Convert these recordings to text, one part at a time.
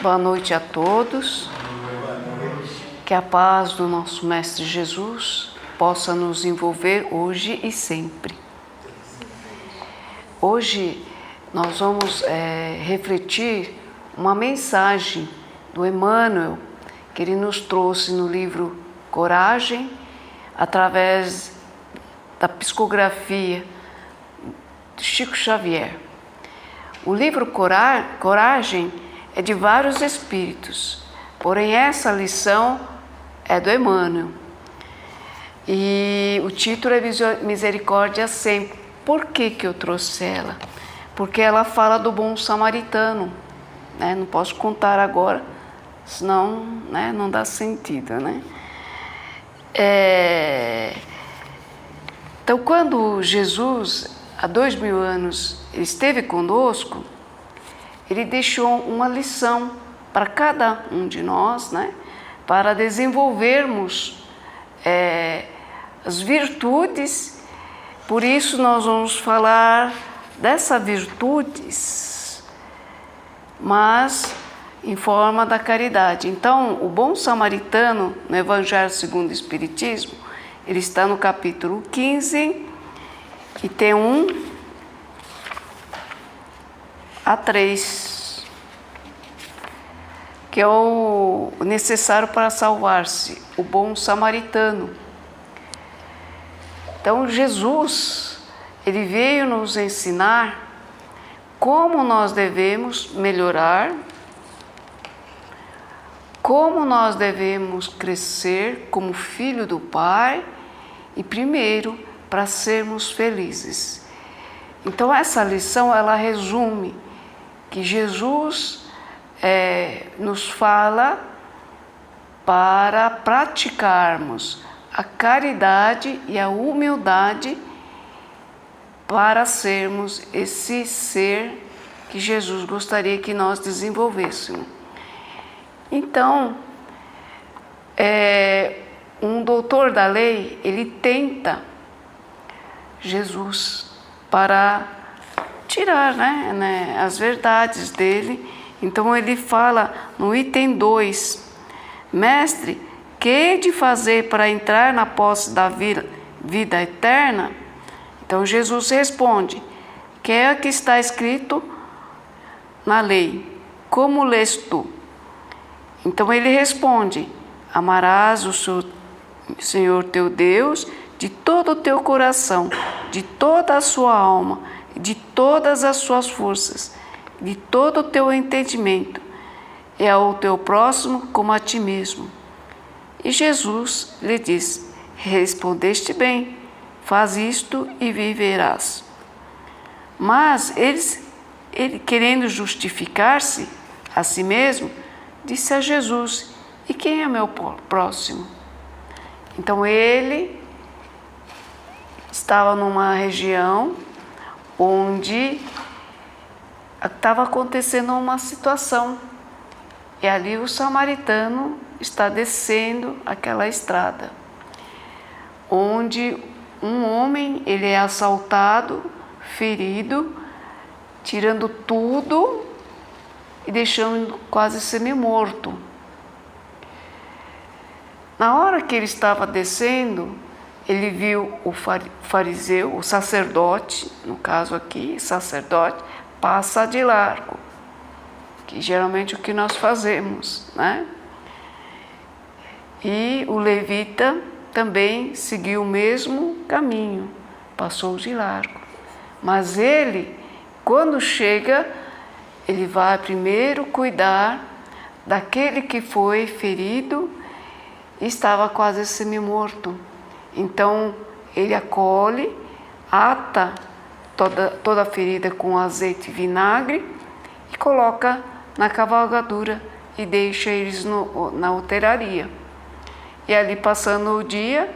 Boa noite a todos. Que a paz do nosso Mestre Jesus possa nos envolver hoje e sempre. Hoje nós vamos refletir uma mensagem do Emmanuel que ele nos trouxe no livro Coragem, através da psicografia de Chico Xavier. O livro Coragem é de vários espíritos, porém essa lição é do Emmanuel. E o título é Misericórdia Sempre. Por que eu trouxe ela? Porque ela fala do bom samaritano, né? Não posso contar agora, senão, né, não dá sentido, né? Então, quando Jesus, há 2000 anos, ele esteve conosco, ele deixou uma lição para cada um de nós, né? Para desenvolvermos as virtudes. Por isso nós vamos falar dessas virtudes, mas em forma da caridade. Então, o bom samaritano, no Evangelho segundo o Espiritismo, ele está no capítulo 15 e tem 1 a 3, que é o necessário para salvar-se, o bom samaritano. Então, Jesus, ele veio nos ensinar como nós devemos melhorar, como nós devemos crescer como filho do Pai e, primeiro, para sermos felizes. Então, essa lição, ela resume que Jesus nos fala para praticarmos a caridade e a humildade para sermos esse ser que Jesus gostaria que nós desenvolvêssemos. Então, um doutor da lei, ele tenta Jesus para tirar, as verdades dele. Então ele fala no item 2, Mestre, que hei de fazer para entrar na posse da vida eterna? Então Jesus responde, que é o que está escrito na lei, como lês tu? Então ele responde, amarás o Senhor teu Deus de todo o teu coração, de toda a sua alma, de todas as suas forças, de todo o teu entendimento, e ao teu próximo como a ti mesmo. E Jesus lhe diz, respondeste bem, faz isto e viverás. Mas ele querendo justificar-se a si mesmo, disse a Jesus, e quem é meu próximo? Então ele estava numa região onde estava acontecendo uma situação. E ali o samaritano está descendo aquela estrada, onde um homem, ele é assaltado, ferido, tirando tudo e deixando quase semi-morto. Na hora que ele estava descendo, ele viu o fariseu, o sacerdote, no caso aqui, sacerdote, passa de largo, que geralmente é o que nós fazemos, né? E o levita também seguiu o mesmo caminho, passou de largo. Mas ele, quando chega, ele vai primeiro cuidar daquele que foi ferido e estava quase semi-morto. Então, ele acolhe, ata toda a ferida com azeite e vinagre e coloca na cavalgadura e deixa eles na hotelaria. E ali, passando o dia,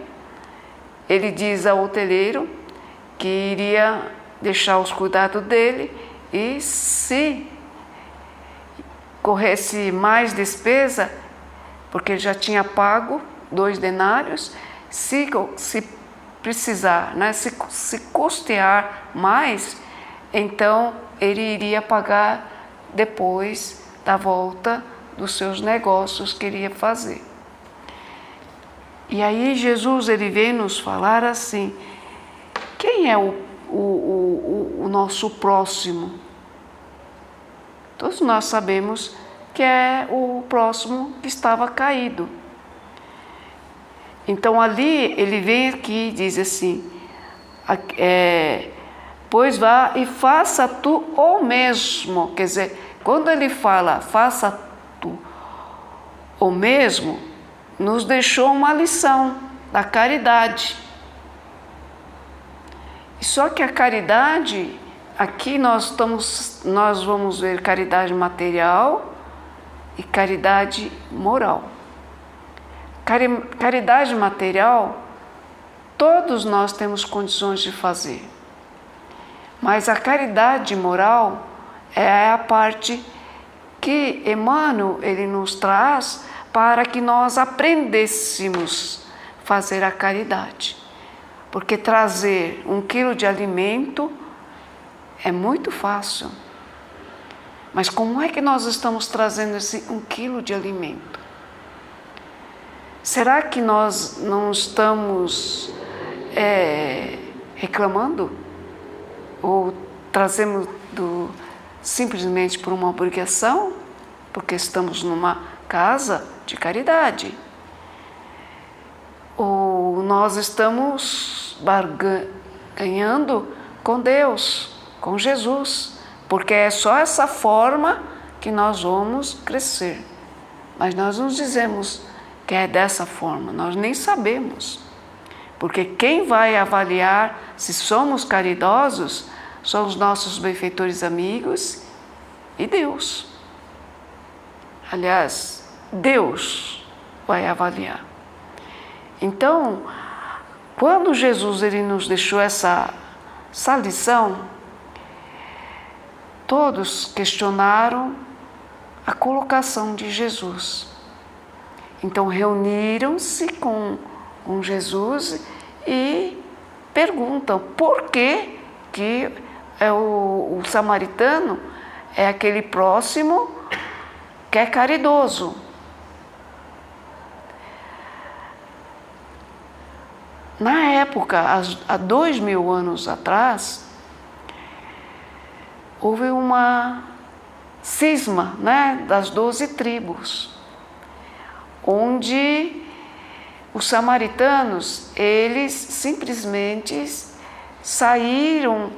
ele diz ao hoteleiro que iria deixar os cuidados dele e, se corresse mais despesa, porque ele já tinha pago 2 denários, se precisar, se custear mais, então ele iria pagar depois da volta dos seus negócios que ele ia fazer. E aí Jesus ele vem nos falar assim, quem é o nosso próximo? Todos nós sabemos que é o próximo que estava caído. Então ali ele vem aqui e diz assim, pois vá e faça tu o mesmo. Quer dizer, quando ele fala faça tu o mesmo, nos deixou uma lição da caridade. Só que a caridade, aqui nós vamos ver caridade material e caridade moral. Caridade material, todos nós temos condições de fazer. Mas a caridade moral é a parte que Emmanuel ele nos traz para que nós aprendêssemos a fazer a caridade. Porque trazer 1 quilo de alimento é muito fácil. Mas como é que nós estamos trazendo esse 1 quilo de alimento? Será que nós não estamos reclamando? Ou trazemos simplesmente por uma obrigação? Porque estamos numa casa de caridade. Ou nós estamos barganhando com Deus, com Jesus, porque é só essa forma que nós vamos crescer. Mas nós não dizemos que é dessa forma, nós nem sabemos. Porque quem vai avaliar se somos caridosos são os nossos benfeitores amigos e Deus. Aliás, Deus vai avaliar. Então, quando Jesus ele nos deixou essa lição, todos questionaram a colocação de Jesus. Então, reuniram-se com Jesus e perguntam por que o samaritano é aquele próximo que é caridoso. Na época, há 2000 anos atrás, houve uma cisma, das 12 tribos, onde os samaritanos, eles simplesmente saíram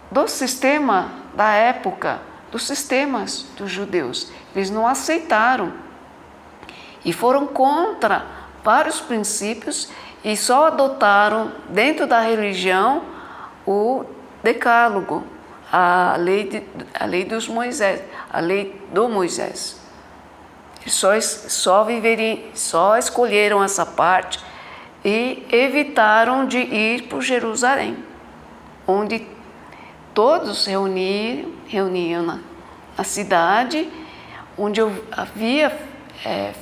do sistema da época, dos sistemas dos judeus. Eles não aceitaram e foram contra vários princípios e só adotaram dentro da religião o decálogo, a lei dos Moisés, a lei do Moisés. Eles só escolheram essa parte e evitaram de ir para Jerusalém, onde todos reuniam na cidade, onde havia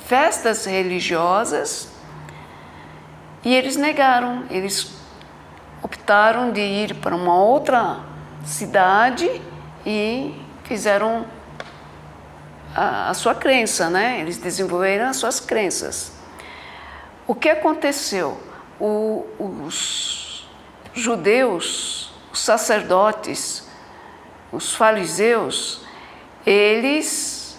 festas religiosas, e eles negaram, eles optaram de ir para uma outra cidade e fizeram a sua crença, Eles desenvolveram as suas crenças. O que aconteceu? Os judeus, os sacerdotes, os fariseus, eles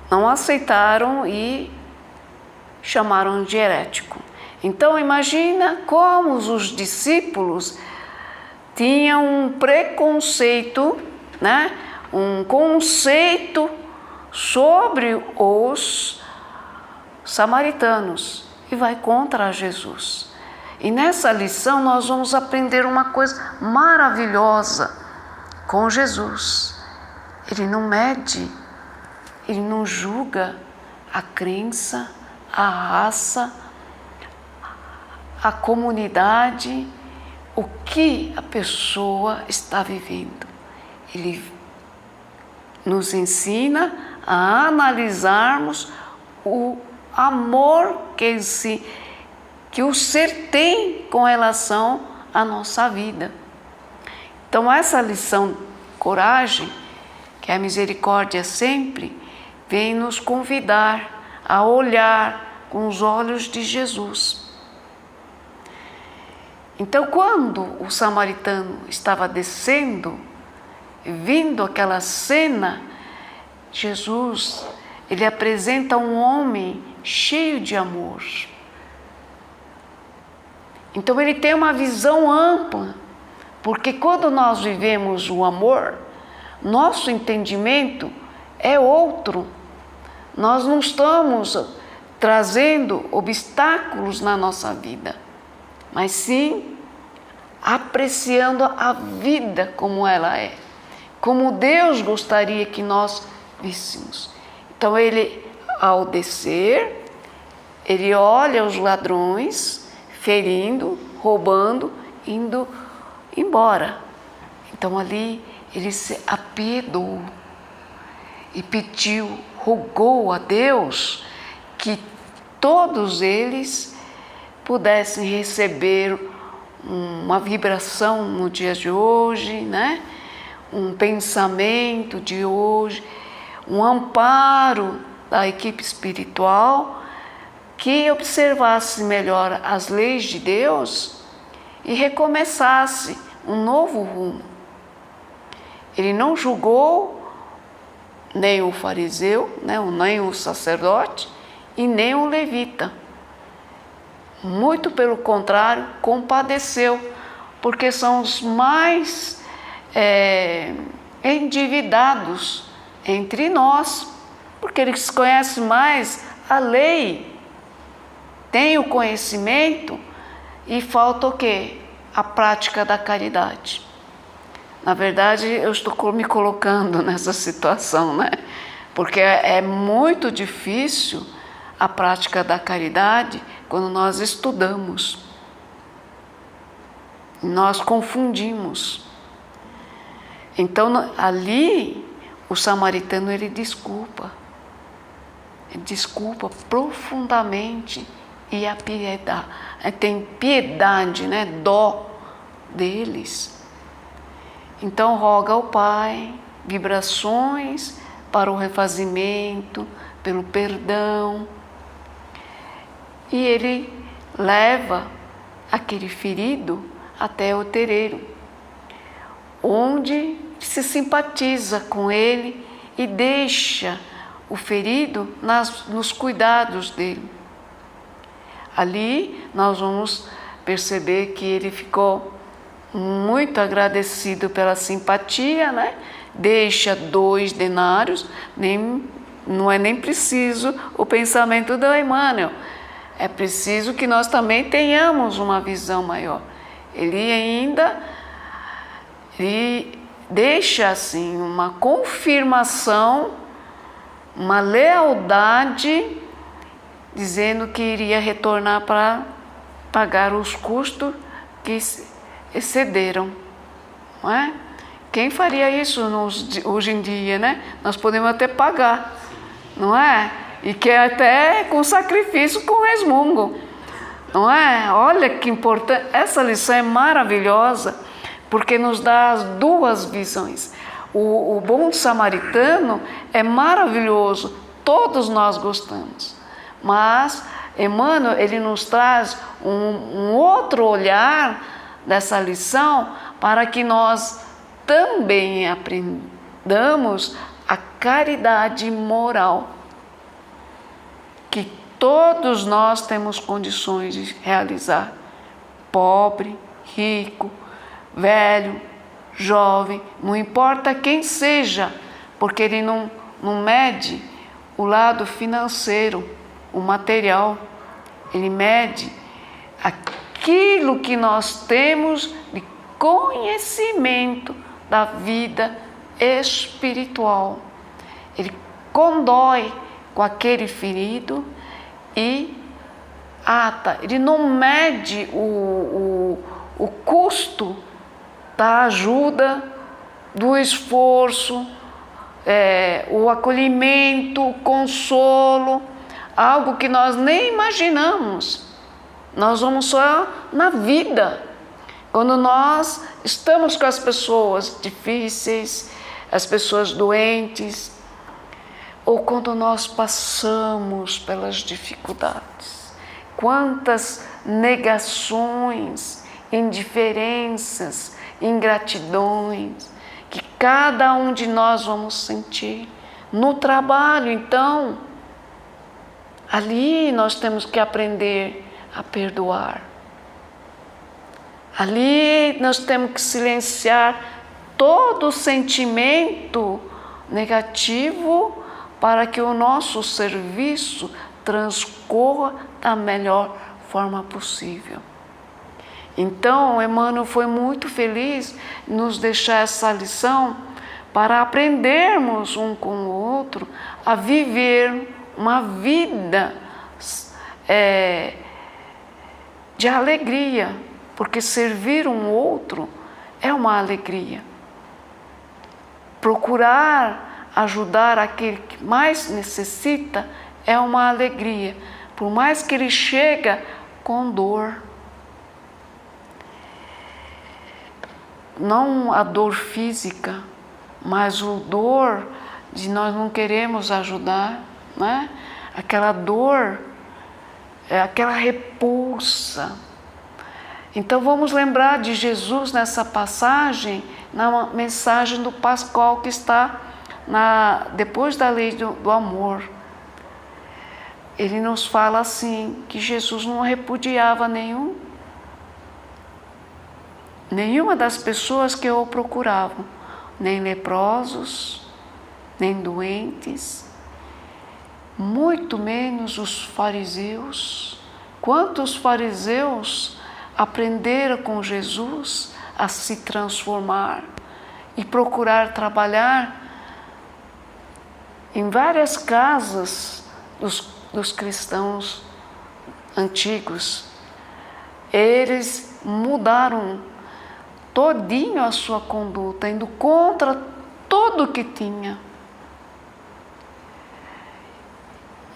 não aceitaram e chamaram de herético. Então imagina como os discípulos tinham um preconceito, um conceito sobre os samaritanos e vai contra Jesus. E nessa lição nós vamos aprender uma coisa maravilhosa com Jesus. Ele não mede, ele não julga a crença, a raça, a comunidade, o que a pessoa está vivendo. Ele nos ensina a analisarmos o amor que o ser tem com relação à nossa vida. Então essa lição coragem que a misericórdia sempre vem nos convidar a olhar com os olhos de Jesus. Então, quando o samaritano estava descendo, vindo aquela cena, Jesus, ele apresenta um homem cheio de amor. Então ele tem uma visão ampla, porque quando nós vivemos o amor, nosso entendimento é outro. Nós não estamos trazendo obstáculos na nossa vida, mas sim apreciando a vida como ela é, como Deus gostaria que nós víssemos. Então ele, ao descer, ele olha os ladrões, ferindo, roubando, indo embora. Então ali ele se apiedou e pediu, rogou a Deus que todos eles pudessem receber uma vibração no dia de hoje, né? Um pensamento de hoje, um amparo da equipe espiritual, que observasse melhor as leis de Deus e recomeçasse um novo rumo. Ele não julgou nem o fariseu, né, nem o sacerdote e nem o levita. Muito pelo contrário, compadeceu, porque são os mais endividados entre nós, porque eles conhecem mais a lei, tem o conhecimento e falta o quê? A prática da caridade. Na verdade, eu estou me colocando nessa situação, né? Porque é muito difícil a prática da caridade quando nós estudamos. Nós confundimos. Então, ali, o samaritano, ele desculpa profundamente e tem piedade, né? Dó deles. Então roga ao Pai vibrações para o refazimento, pelo perdão, e ele leva aquele ferido até o terreiro, onde se simpatiza com ele e deixa o ferido nos cuidados dele. Ali nós vamos perceber que ele ficou muito agradecido pela simpatia, né? Deixa 2 denários, não é nem preciso o pensamento do Emmanuel, é preciso que nós também tenhamos uma visão maior. Ele deixa assim uma confirmação, uma lealdade, dizendo que iria retornar para pagar os custos que excederam, não é? Quem faria isso hoje em dia, né? Nós podemos até pagar, não é? E que até com sacrifício, com resmungo, não é? Olha que importante, essa lição é maravilhosa, porque nos dá as duas visões. O bom samaritano é maravilhoso, todos nós gostamos, mas Emmanuel, ele nos traz um outro olhar dessa lição para que nós também aprendamos a caridade moral, que todos nós temos condições de realizar, pobre, rico, velho, jovem, não importa quem seja, porque ele não mede o lado financeiro, o material, ele mede aquilo que nós temos de conhecimento da vida espiritual. Ele condói com aquele ferido e ata. Ele não mede o custo da ajuda, do esforço, o acolhimento, o consolo, algo que nós nem imaginamos. Nós vamos só na vida. Quando nós estamos com as pessoas difíceis, as pessoas doentes, ou quando nós passamos pelas dificuldades. Quantas negações, indiferenças, ingratidões que cada um de nós vamos sentir. No trabalho, então, ali nós temos que aprender a perdoar. Ali nós temos que silenciar todo sentimento negativo para que o nosso serviço transcorra da melhor forma possível. Então, Emmanuel foi muito feliz em nos deixar essa lição para aprendermos um com o outro a viver uma vida de alegria, porque servir um outro é uma alegria. Procurar ajudar aquele que mais necessita é uma alegria, por mais que ele chega com dor. Não a dor física, mas o dor de nós não queremos ajudar, né? Aquela dor, aquela repulsa. Então vamos lembrar de Jesus nessa passagem, na mensagem do Pascal que está depois da lei do amor. Ele nos fala assim, que Jesus não repudiava nenhuma das pessoas que o procuravam, nem leprosos, nem doentes, muito menos os fariseus. Quantos fariseus aprenderam com Jesus a se transformar e procurar trabalhar em várias casas dos cristãos antigos. Eles mudaram todinho a sua conduta, indo contra tudo o que tinha.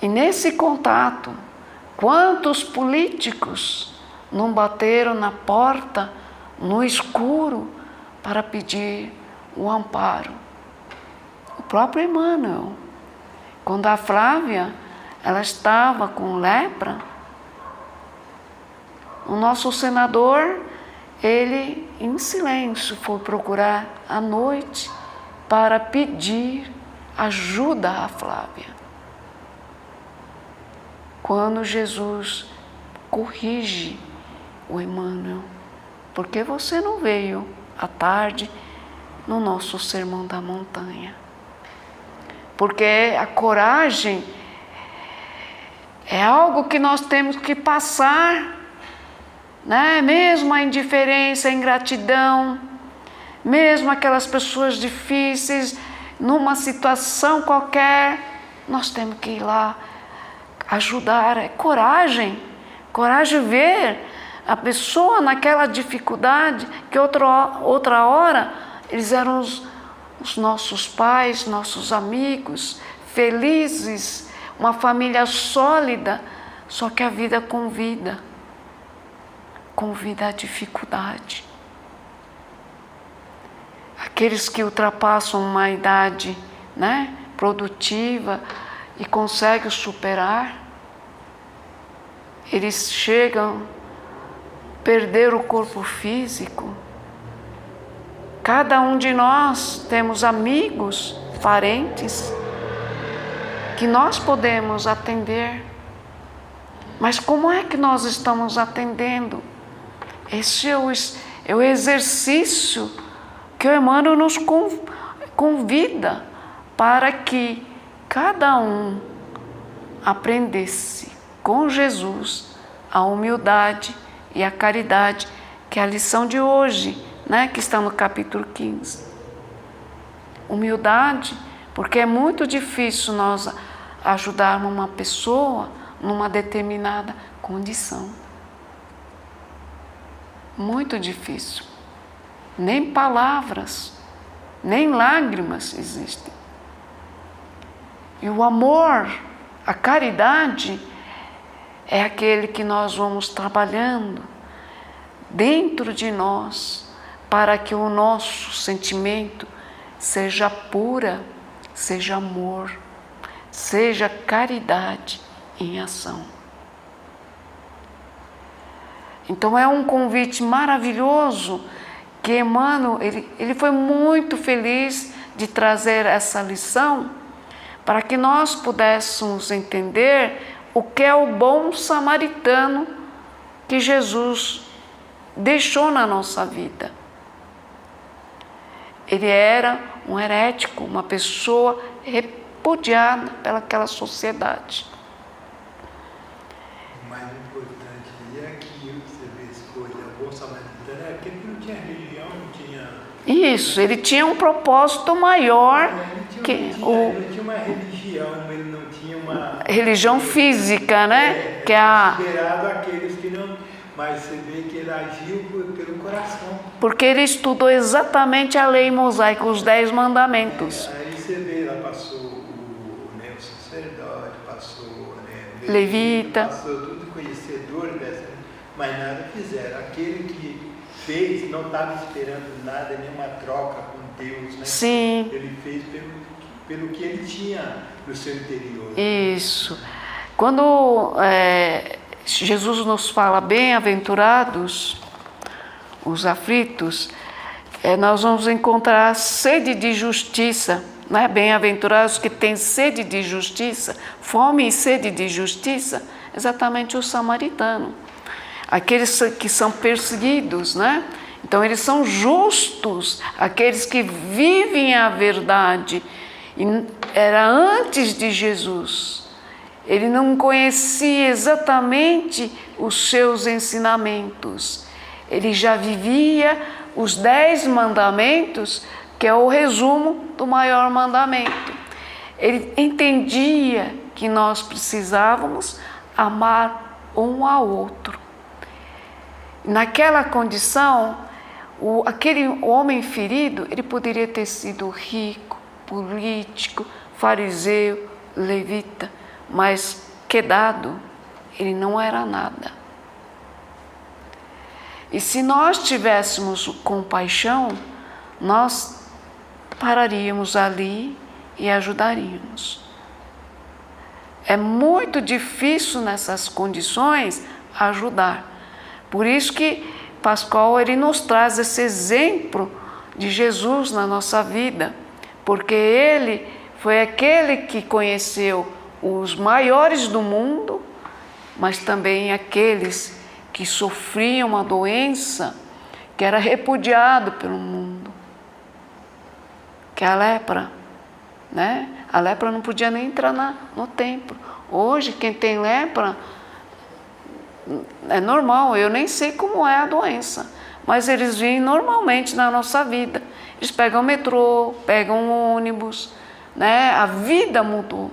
E nesse contato, quantos políticos não bateram na porta, no escuro, para pedir o amparo? O próprio Emmanuel, quando a Flávia, ela estava com lepra, o nosso senador, ele em silêncio foi procurar à noite para pedir ajuda à Flávia. Quando Jesus corrige o Emmanuel, porque você não veio à tarde no nosso Sermão da Montanha? Porque a coragem é algo que nós temos que passar, né? Mesmo a indiferença, a ingratidão, mesmo aquelas pessoas difíceis, numa situação qualquer, nós temos que ir lá ajudar. É coragem ver a pessoa naquela dificuldade, que outra hora eles eram os nossos pais, nossos amigos, felizes, uma família sólida, só que a vida convida a dificuldade. Aqueles que ultrapassam uma idade, né, produtiva e conseguem superar, eles chegam a perder o corpo físico. Cada um de nós temos amigos, parentes, que nós podemos atender. Mas como é que nós estamos atendendo? Esse é o exercício que o Emmanuel nos convida para que cada um aprendesse com Jesus a humildade e a caridade, que é a lição de hoje, né, que está no capítulo 15. Humildade, porque é muito difícil nós ajudarmos uma pessoa numa determinada condição. Muito difícil. Nem palavras, nem lágrimas existem. E o amor, a caridade, é aquele que nós vamos trabalhando dentro de nós para que o nosso sentimento seja pura, seja amor, seja caridade em ação. Então é um convite maravilhoso que Emmanuel, ele foi muito feliz de trazer essa lição para que nós pudéssemos entender o que é o bom samaritano que Jesus deixou na nossa vida. Ele era um herético, uma pessoa repudiada pelaquela sociedade. O mais importante é aquilo que você vê escolha. O bom samaritano é aquele que não tinha religião, não tinha... Isso, ele tinha um propósito maior ele não tinha uma religião, ele não tinha uma... religião física, né? Que é a... considerado aqueles que não... Mas você vê que ele agiu pelo coração. Porque ele estudou exatamente a lei mosaica, os 10 mandamentos. Aí você vê, lá passou o sacerdote, passou Levita. Passou tudo conhecedor dessa, mas nada fizeram. Aquele que fez não estava esperando nada, nenhuma troca com Deus, né? Sim. Ele fez pelo que ele tinha no seu interior. Isso. Quando Jesus nos fala bem-aventurados os aflitos, nós vamos encontrar sede de justiça, né? Bem-aventurados que têm sede de justiça, fome e sede de justiça, exatamente o samaritano. Aqueles que são perseguidos, né? Então eles são justos, aqueles que vivem a verdade. E era antes de Jesus. Ele não conhecia exatamente os seus ensinamentos. Ele já vivia os 10 mandamentos, que é o resumo do maior mandamento. Ele entendia que nós precisávamos amar um ao outro. Naquela condição, aquele homem ferido, ele poderia ter sido rico, político, fariseu, levita, mas quedado, ele não era nada. E se nós tivéssemos compaixão, nós pararíamos ali e ajudaríamos. É muito difícil nessas condições ajudar. Por isso que Pascoal ele nos traz esse exemplo de Jesus na nossa vida, porque ele foi aquele que conheceu os maiores do mundo, mas também aqueles que sofriam uma doença que era repudiado pelo mundo, que é a lepra, né? A lepra não podia nem entrar no templo. Hoje, quem tem lepra, é normal, eu nem sei como é a doença, mas eles vêm normalmente na nossa vida. Eles pegam o metrô, pegam o ônibus, né? A vida mudou.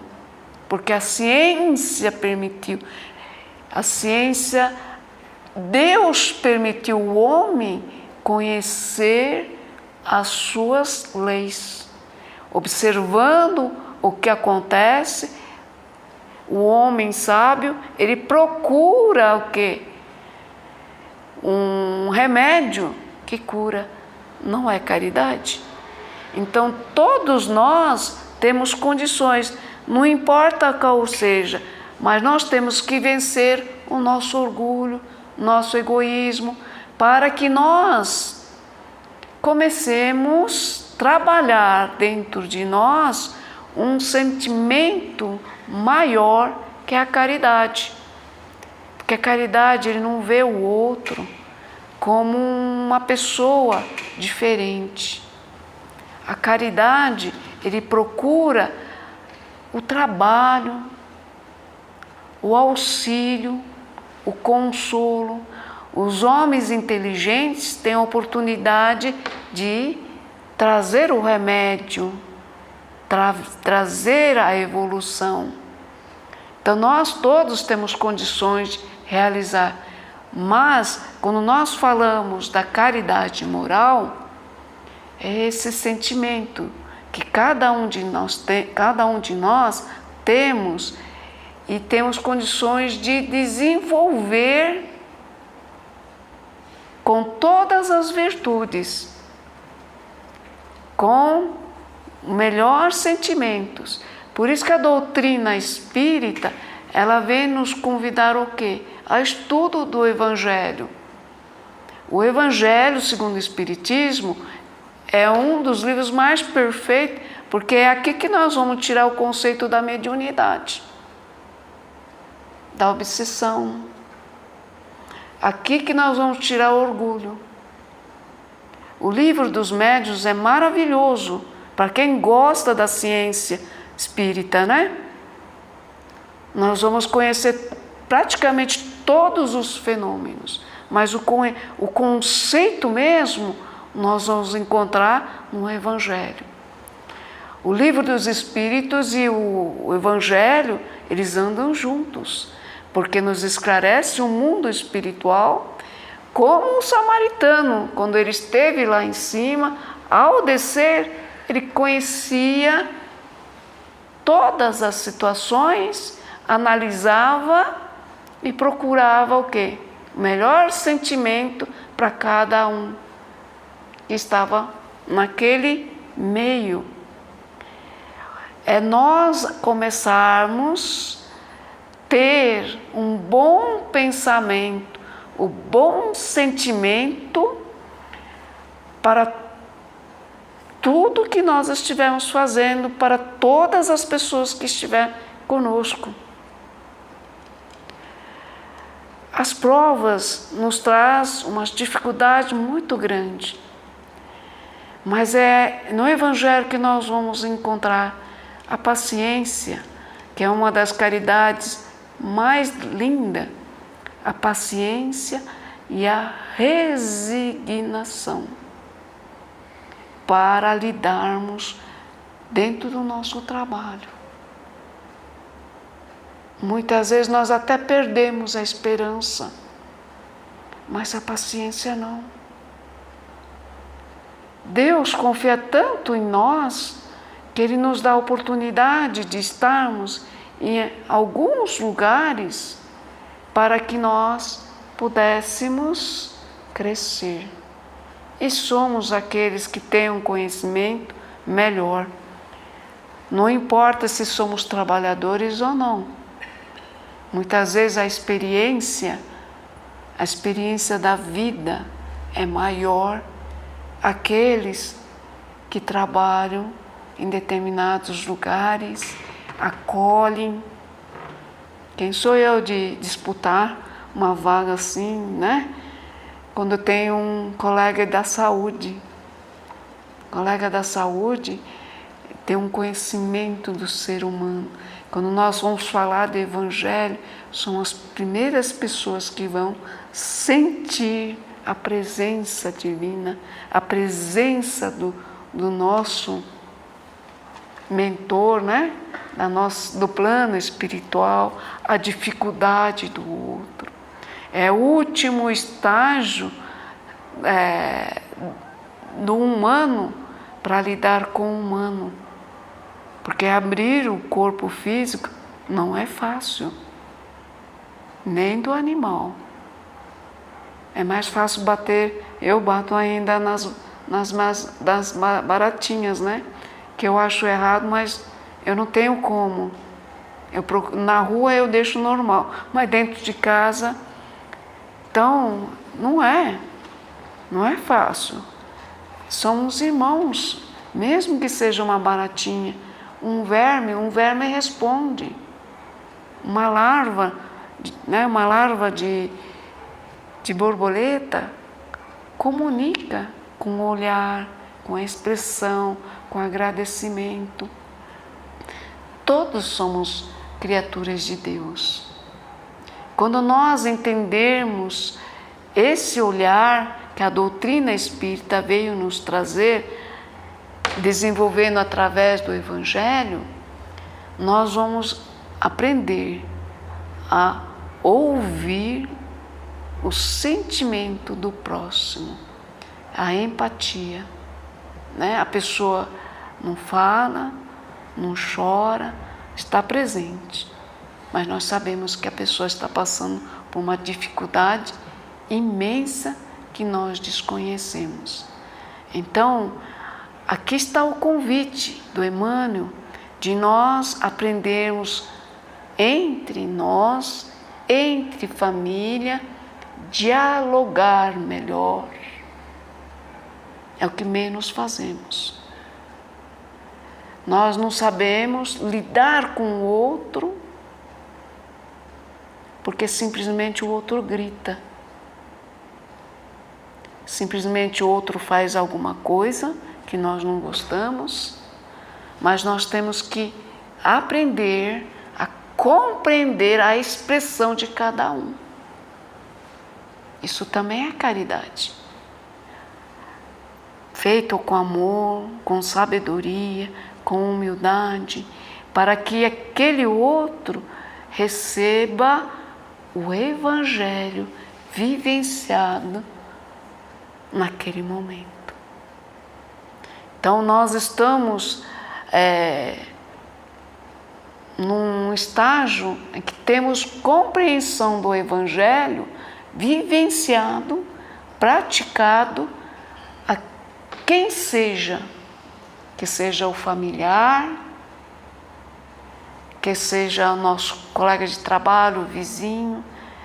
Porque a ciência permitiu, Deus permitiu o homem conhecer as suas leis. Observando o que acontece, o homem sábio, ele procura o quê? Um remédio que cura, não é caridade. Então todos nós temos condições, não importa qual seja, mas nós temos que vencer o nosso orgulho, nosso egoísmo, para que nós comecemos a trabalhar dentro de nós um sentimento maior que é a caridade. Porque a caridade, ele não vê o outro como uma pessoa diferente. A caridade, ele procura o trabalho, o auxílio, o consolo. Os homens inteligentes têm a oportunidade de trazer o remédio, trazer a evolução. Então nós todos temos condições de realizar, mas quando nós falamos da caridade moral, é esse sentimento que cada um de nós temos e temos condições de desenvolver com todas as virtudes, com melhor sentimentos. Por isso que a doutrina espírita, ela vem nos convidar o quê? A estudo do Evangelho. O Evangelho, segundo o Espiritismo, é um dos livros mais perfeitos, porque é aqui que nós vamos tirar o conceito da mediunidade, da obsessão. Aqui que nós vamos tirar o orgulho. O livro dos médiuns é maravilhoso para quem gosta da ciência espírita, né? Nós vamos conhecer praticamente todos os fenômenos, mas o conceito mesmo nós vamos encontrar no Evangelho. O livro dos Espíritos e o Evangelho, eles andam juntos, porque nos esclarece o mundo espiritual, como o samaritano, quando ele esteve lá em cima, ao descer, ele conhecia todas as situações, analisava e procurava o quê? O melhor sentimento para cada um que estava naquele meio. É nós começarmos a ter um bom pensamento, o bom sentimento para tudo que nós estivermos fazendo, para todas as pessoas que estiverem conosco. As provas nos trazem uma dificuldade muito grande, mas é no Evangelho que nós vamos encontrar a paciência, que é uma das caridades mais lindas, a paciência e a resignação para lidarmos dentro do nosso trabalho. Muitas vezes nós até perdemos a esperança, mas a paciência não. Deus confia tanto em nós que Ele nos dá a oportunidade de estarmos em alguns lugares para que nós pudéssemos crescer. E somos aqueles que têm um conhecimento melhor. Não importa se somos trabalhadores ou não. Muitas vezes a experiência da vida é maior aqueles que trabalham em determinados lugares, acolhem. Quem sou eu de disputar uma vaga assim, né? Quando eu tenho um colega da saúde tem um conhecimento do ser humano. Quando nós vamos falar do Evangelho, são as primeiras pessoas que vão sentir a presença divina, a presença do nosso mentor, né? Do plano espiritual, a dificuldade do outro. É o último estágio do humano para lidar com o humano. Porque abrir o corpo físico não é fácil, nem do animal. É mais fácil bater, eu bato ainda nas baratinhas, né? Que eu acho errado, mas eu não tenho como. Na rua eu deixo normal, mas dentro de casa, então, não é fácil. Somos irmãos, mesmo que seja uma baratinha, um verme responde. Uma larva, né, de borboleta comunica com o olhar, com a expressão, com o agradecimento. Todos somos criaturas de Deus. Quando nós entendermos esse olhar que a doutrina espírita veio nos trazer, desenvolvendo através do Evangelho, nós vamos aprender a ouvir o sentimento do próximo, a empatia, né? A pessoa não fala, não chora, está presente, mas nós sabemos que a pessoa está passando por uma dificuldade imensa que nós desconhecemos. Então, aqui está o convite do Emmanuel de nós aprendermos entre nós, entre família, dialogar melhor. É o que menos fazemos. Nós não sabemos lidar com o outro, porque simplesmente o outro grita. Simplesmente o outro faz alguma coisa que nós não gostamos, mas nós temos que aprender a compreender a expressão de cada um. Isso também é caridade. Feito com amor, com sabedoria, com humildade, para que aquele outro receba o Evangelho vivenciado naquele momento. Então nós estamos num estágio em que temos compreensão do Evangelho vivenciado, praticado, a quem seja, que seja o familiar, que seja o nosso colega de trabalho, o vizinho.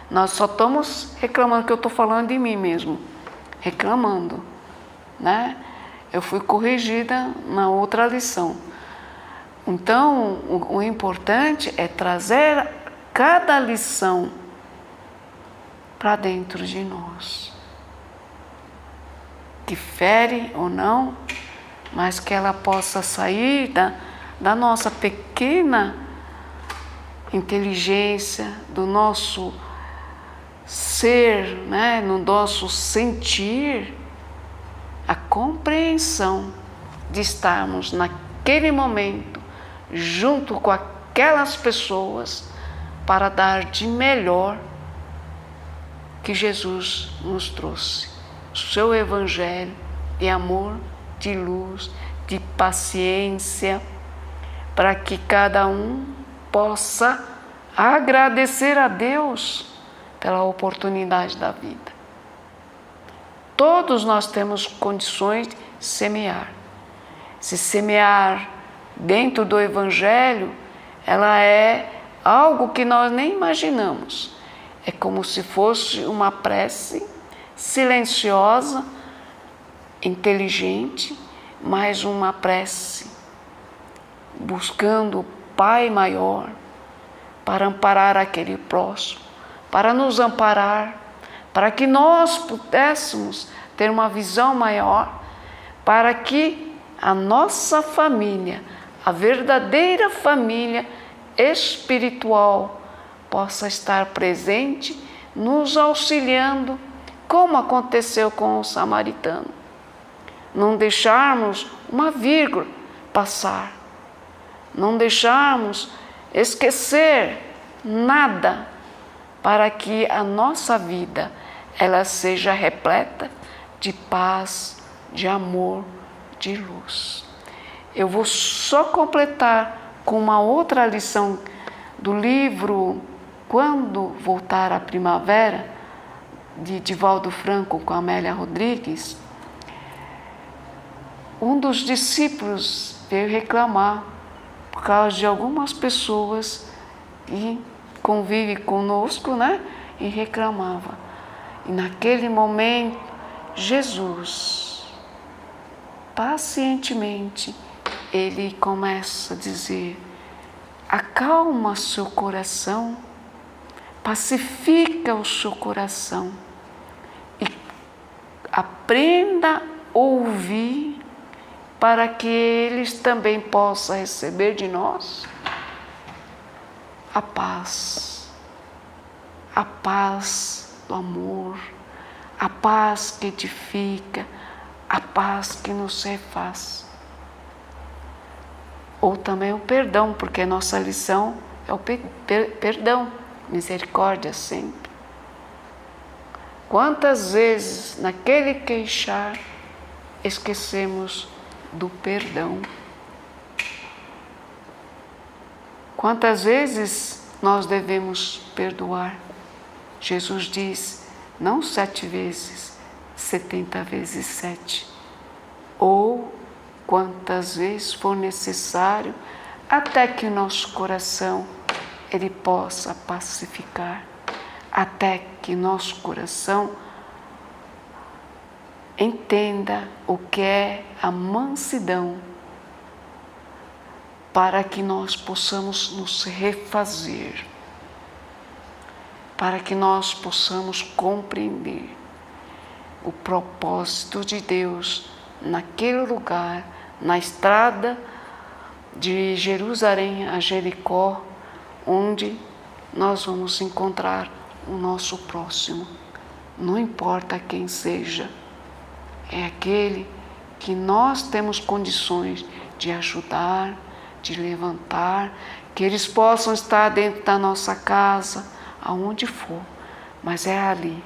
Nós só estamos reclamando, que eu estou falando de mim mesmo, reclamando, né? Eu fui corrigida na outra lição. Então, o importante é trazer cada lição para dentro de nós, que fere ou não, mas que ela possa sair da nossa pequena inteligência, do nosso ser, né, no nosso sentir, a compreensão de estarmos naquele momento junto com aquelas pessoas para dar de melhor que Jesus nos trouxe. O seu Evangelho de amor, de luz, de paciência, para que cada um possa agradecer a Deus pela oportunidade da vida. Todos nós temos condições de semear. Se semear dentro do Evangelho, ela é algo que nós nem imaginamos. É como se fosse uma prece silenciosa, inteligente, mas uma prece buscando o Pai maior para amparar aquele próximo, para nos amparar, para que nós pudéssemos ter uma visão maior, para que a nossa família, a verdadeira família espiritual, possa estar presente, nos auxiliando, como aconteceu com o samaritano. Não deixarmos uma vírgula passar, não deixarmos esquecer nada, para que a nossa vida ela seja repleta de paz, de amor, de luz. Eu vou só completar com uma outra lição do livro Quando Voltar a Primavera, de Divaldo Franco com Amélia Rodrigues. Um dos discípulos veio reclamar por causa de algumas pessoas que convivem conosco, né? E reclamava. E naquele momento, Jesus, pacientemente, ele começa a dizer: acalma seu coração, pacifica o seu coração e aprenda a ouvir, para que eles também possam receber de nós a paz do amor, a paz que edifica, a paz que nos refaz. Ou também o perdão, porque a nossa lição é o perdão, misericórdia sempre. Quantas vezes naquele queixar esquecemos do perdão? Quantas vezes nós devemos perdoar? Jesus diz, não 7 vezes, 70 vezes 7. Ou quantas vezes for necessário, até que o nosso coração ele possa pacificar, até que nosso coração entenda o que é a mansidão, para que nós possamos nos refazer, para que nós possamos compreender o propósito de Deus naquele lugar, na estrada de Jerusalém a Jericó, onde nós vamos encontrar o nosso próximo. Não importa quem seja, é aquele que nós temos condições de ajudar, de levantar, que eles possam estar dentro da nossa casa, aonde for, mas é ali,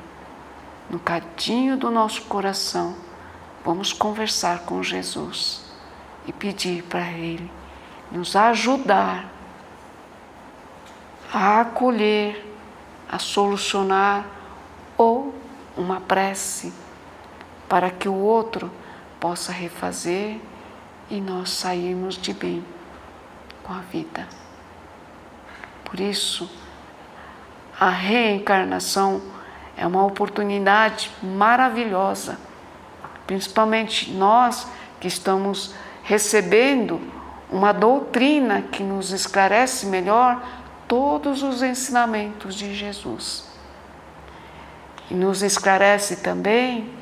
no cantinho do nosso coração, vamos conversar com Jesus e pedir para Ele nos ajudar a acolher, a solucionar, ou uma prece para que o outro possa refazer e nós sairmos de bem com a vida. Por isso, a reencarnação é uma oportunidade maravilhosa, principalmente nós que estamos recebendo uma doutrina que nos esclarece melhor todos os ensinamentos de Jesus. E nos esclarece também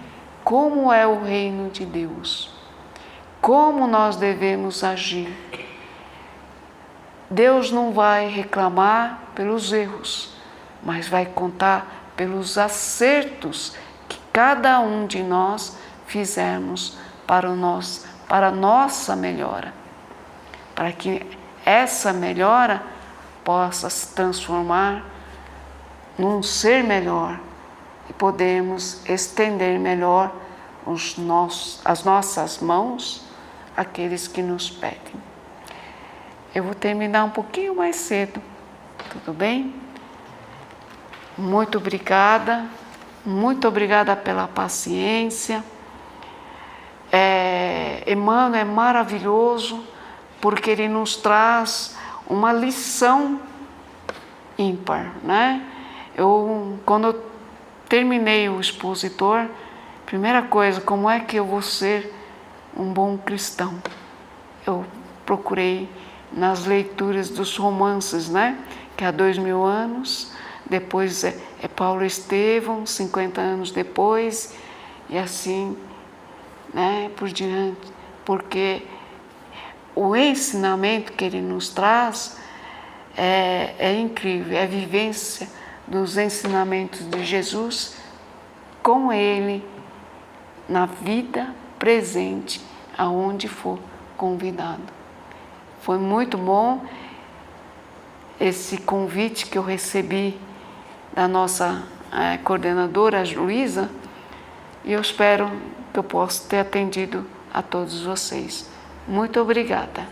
como é o reino de Deus, como nós devemos agir. Deus não vai reclamar pelos erros, mas vai contar pelos acertos que cada um de nós fizermos para a nossa melhora, para que essa melhora possa se transformar num ser melhor e podemos estender melhor as nossas mãos àqueles que nos pedem. Eu vou terminar um pouquinho mais cedo, tudo bem? Muito obrigada pela paciência. Emmanuel é maravilhoso porque ele nos traz uma lição ímpar, né? Quando eu terminei o expositor, primeira coisa, como é que eu vou ser um bom cristão? Eu procurei nas leituras dos romances, né? Que há 2000 anos, depois é Paulo Estevão, 50 anos depois, e assim, né, por diante, porque o ensinamento que ele nos traz é incrível, é a vivência dos ensinamentos de Jesus com ele na vida presente, aonde for convidado. Foi muito bom esse convite que eu recebi da nossa coordenadora, a Luísa, e eu espero que eu possa ter atendido a todos vocês. Muito obrigada.